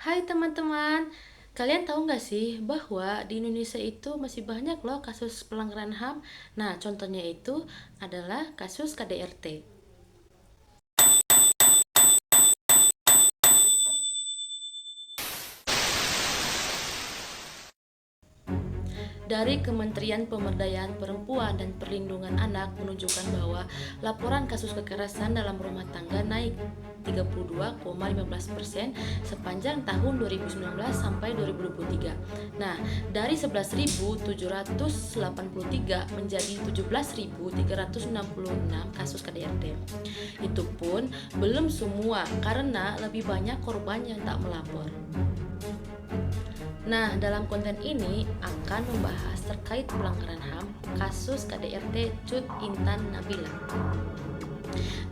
Hai teman-teman, kalian tahu nggak sih bahwa di Indonesia itu masih banyak loh kasus pelanggaran HAM? Nah, contohnya itu adalah kasus KDRT. Dari Kementerian Pemberdayaan Perempuan dan Perlindungan Anak menunjukkan bahwa laporan kasus kekerasan dalam rumah tangga naik 32,15% sepanjang tahun 2019 sampai 2023. Nah, dari 11.783 menjadi 17.366 kasus KDRT. Itu pun belum semua karena lebih banyak korban yang tak melapor. Nah, dalam konten ini akan membahas terkait pelanggaran HAM kasus KDRT Cut Intan Nabila.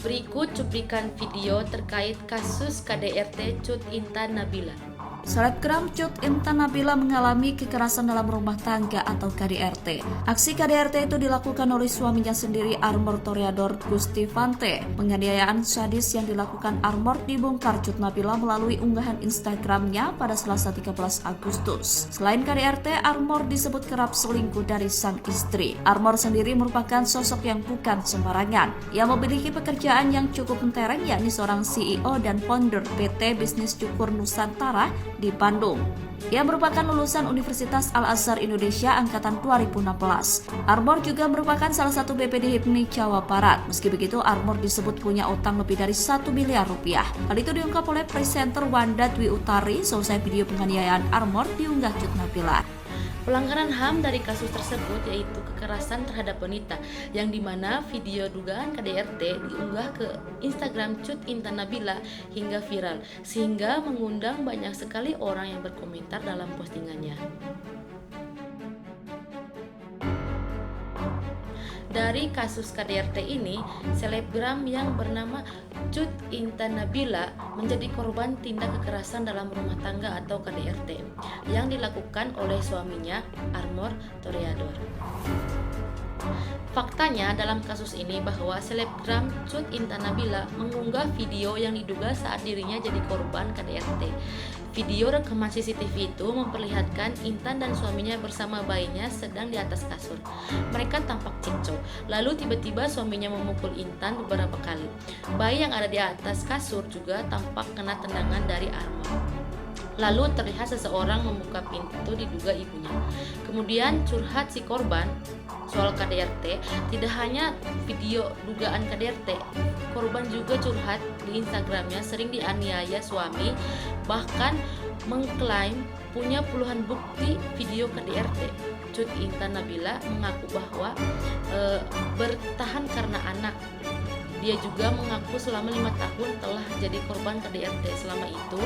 Berikut cuplikan video terkait kasus KDRT Cut Intan Nabila. Selebgram Cut Intan Nabila mengalami kekerasan dalam rumah tangga atau KDRT. Aksi KDRT itu dilakukan oleh suaminya sendiri, Armor Toreador Gusti Fante. Penganiayaan sadis yang dilakukan Armor dibongkar Cut Nabila melalui unggahan Instagramnya pada Selasa 13 Agustus. Selain KDRT, Armor disebut kerap selingkuh dari sang istri. Armor sendiri merupakan sosok yang bukan sembarangan. Ia memiliki pekerjaan yang cukup mentereng, yakni seorang CEO dan founder PT Bisnis Cukur Nusantara di Bandung. Ia merupakan lulusan Universitas Al-Azhar Indonesia angkatan 2016. Armor juga merupakan salah satu BPD HIPMI Jawa Barat. Meski begitu, Armor disebut punya utang lebih dari 1 miliar rupiah. Hal itu diungkap oleh presenter Wanda Dwi Utari selesai video penganiayaan Armor diunggah Cut Nabila. Pelanggaran HAM dari kasus tersebut yaitu kekerasan terhadap wanita, yang dimana video dugaan KDRT diunggah ke Instagram Cut Intan Nabila hingga viral, sehingga mengundang banyak sekali orang yang berkomentar dalam postingannya. Dari kasus KDRT ini, selebgram yang bernama Cut Intan Nabila menjadi korban tindak kekerasan dalam rumah tangga atau KDRT yang dilakukan oleh suaminya, Armor Toreador. Faktanya dalam kasus ini bahwa selebgram Cut Intan Nabila mengunggah video yang diduga saat dirinya jadi korban KDRT. Video rekaman CCTV itu memperlihatkan Intan dan suaminya bersama bayinya sedang di atas kasur. Mereka tampak cekcok, lalu tiba-tiba suaminya memukul Intan beberapa kali. Bayi yang ada di atas kasur juga tampak kena tendangan dari Armor. Lalu terlihat seseorang membuka pintu, diduga ibunya. Kemudian curhat si korban soal KDRT. Tidak hanya video dugaan KDRT, korban juga curhat di Instagramnya sering dianiaya suami, bahkan mengklaim punya puluhan bukti video KDRT. Cut Intan Nabila mengaku bahwa bertahan karena anak. Dia juga mengaku selama 5 tahun telah jadi korban KDRT. Selama itu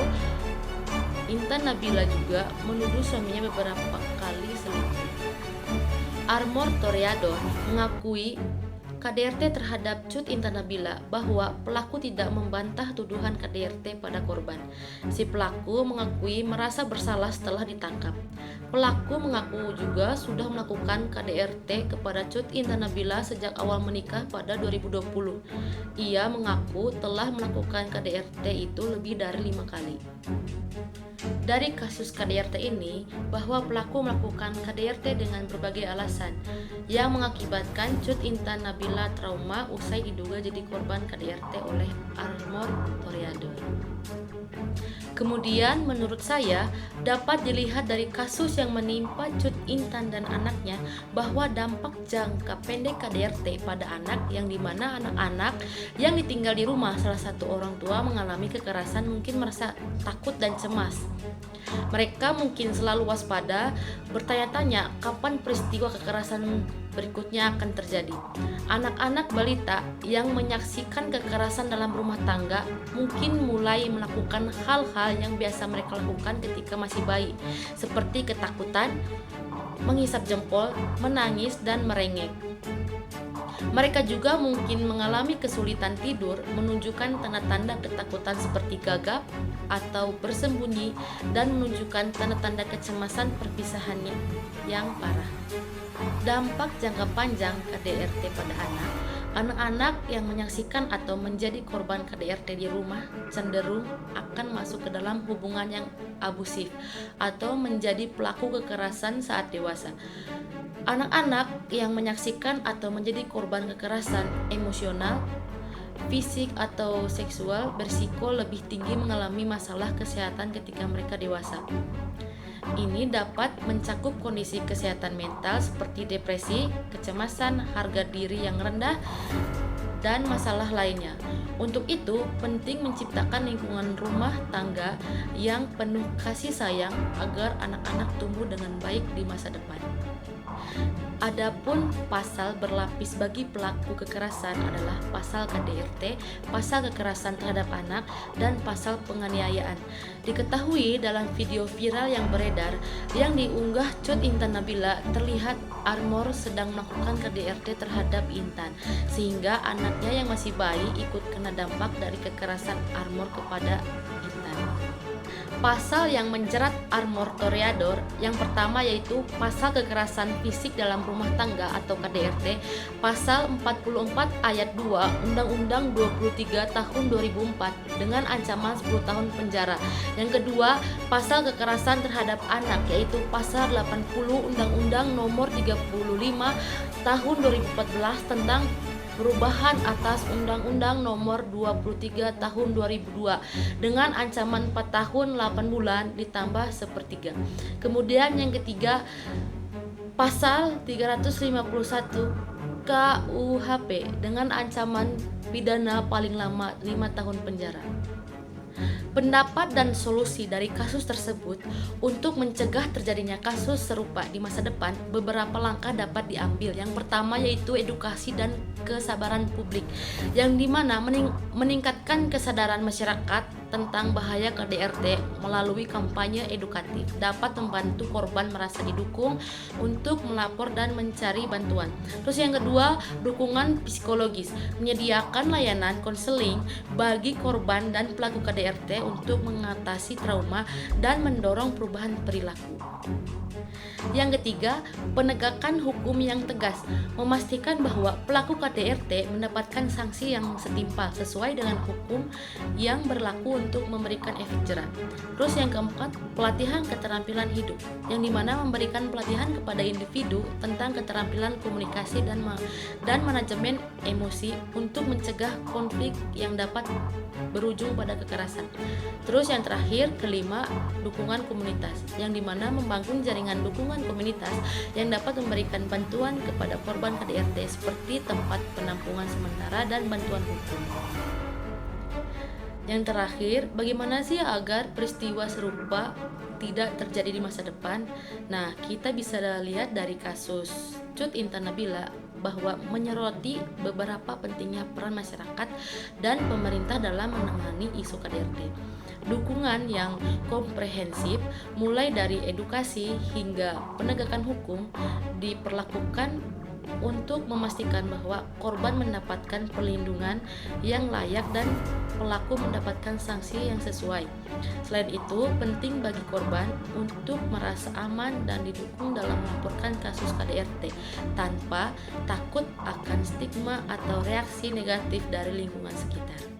Intan Nabila juga menuduh suaminya beberapa kali selingkuh. Armor Toreador mengakui KDRT terhadap Cut Intan Nabila bahwa pelaku tidak membantah tuduhan KDRT pada korban. Si pelaku mengakui merasa bersalah setelah ditangkap. Pelaku mengaku juga sudah melakukan KDRT kepada Cut Intan Nabila sejak awal menikah pada 2020. Ia mengaku telah melakukan KDRT itu lebih dari 5 kali. Dari kasus KDRT ini, bahwa pelaku melakukan KDRT dengan berbagai alasan yang mengakibatkan Cut Intan Nabila trauma usai diduga jadi korban KDRT oleh Armor Toreador. Kemudian menurut saya dapat dilihat dari kasus yang menimpa Cut Intan dan anaknya bahwa dampak jangka pendek KDRT pada anak, yang dimana anak-anak yang ditinggal di rumah salah satu orang tua mengalami kekerasan mungkin merasa takut dan cemas. Mereka mungkin selalu waspada, bertanya-tanya kapan peristiwa kekerasan berikutnya akan terjadi. Anak-anak balita yang menyaksikan kekerasan dalam rumah tangga mungkin mulai melakukan hal-hal yang biasa mereka lakukan ketika masih bayi, seperti ketakutan, menghisap jempol, menangis, dan merengek. Mereka juga mungkin mengalami kesulitan tidur, menunjukkan tanda-tanda ketakutan seperti gagap atau bersembunyi, dan menunjukkan tanda-tanda kecemasan perpisahannya yang parah. Dampak jangka panjang KDRT pada anak Anak-anak yang menyaksikan atau menjadi korban KDRT di rumah cenderung akan masuk ke dalam hubungan yang abusif atau menjadi pelaku kekerasan saat dewasa. Anak-anak yang menyaksikan atau menjadi korban kekerasan emosional, fisik atau seksual berisiko lebih tinggi mengalami masalah kesehatan ketika mereka dewasa. Ini dapat mencakup kondisi kesehatan mental seperti depresi, kecemasan, harga diri yang rendah, dan masalah lainnya. Untuk itu, penting menciptakan lingkungan rumah tangga yang penuh kasih sayang agar anak-anak tumbuh dengan baik di masa depan. Adapun pasal berlapis bagi pelaku kekerasan adalah pasal KDRT, pasal kekerasan terhadap anak, dan pasal penganiayaan. Diketahui dalam video viral yang beredar yang diunggah Cut Intan Nabila, terlihat Armor sedang melakukan KDRT terhadap Intan, sehingga anaknya yang masih bayi ikut kena dampak dari kekerasan Armor kepada Intan. Pasal yang menjerat Armor Toreador yang pertama yaitu pasal kekerasan fisik dalam rumah tangga atau KDRT, pasal 44 ayat 2 Undang-Undang 23 tahun 2004 dengan ancaman 10 tahun penjara. Yang kedua, pasal kekerasan terhadap anak yaitu pasal 80 Undang-Undang nomor 35 tahun 2014 tentang perubahan atas Undang-Undang Nomor 23 Tahun 2002 dengan ancaman 4 tahun 8 bulan ditambah sepertiga. Kemudian yang ketiga, pasal 351 KUHP dengan ancaman pidana paling lama 5 tahun penjara. Pendapat dan solusi dari kasus tersebut untuk mencegah terjadinya kasus serupa di masa depan, beberapa langkah dapat diambil. Yang pertama yaitu edukasi dan kesabaran publik, yang dimana meningkatkan kesadaran masyarakat tentang bahaya KDRT melalui kampanye edukatif dapat membantu korban merasa didukung untuk melapor dan mencari bantuan. Terus yang kedua, dukungan psikologis, menyediakan layanan konseling bagi korban dan pelaku KDRT untuk mengatasi trauma dan mendorong perubahan perilaku. Yang ketiga, penegakan hukum yang tegas, memastikan bahwa pelaku KDRT mendapatkan sanksi yang setimpal sesuai dengan hukum yang berlaku untuk memberikan efek jerah. Terus yang keempat, pelatihan keterampilan hidup, yang dimana memberikan pelatihan kepada individu tentang keterampilan komunikasi dan manajemen emosi untuk mencegah konflik yang dapat berujung pada kekerasan. Terus yang terakhir, kelima, dukungan komunitas, yang dimana membangun jaringan dukungan komunitas yang dapat memberikan bantuan kepada korban KDRT seperti tempat penampungan sementara dan bantuan hukum. Yang terakhir, bagaimana sih agar peristiwa serupa tidak terjadi di masa depan? Nah, kita bisa lihat dari kasus Cut Intan Nabila bahwa menyoroti beberapa pentingnya peran masyarakat dan pemerintah dalam menangani isu KDRT. Dukungan yang komprehensif mulai dari edukasi hingga penegakan hukum diperlakukan untuk memastikan bahwa korban mendapatkan perlindungan yang layak dan pelaku mendapatkan sanksi yang sesuai. Selain itu, penting bagi korban untuk merasa aman dan didukung dalam melaporkan kasus KDRT tanpa takut akan stigma atau reaksi negatif dari lingkungan sekitar.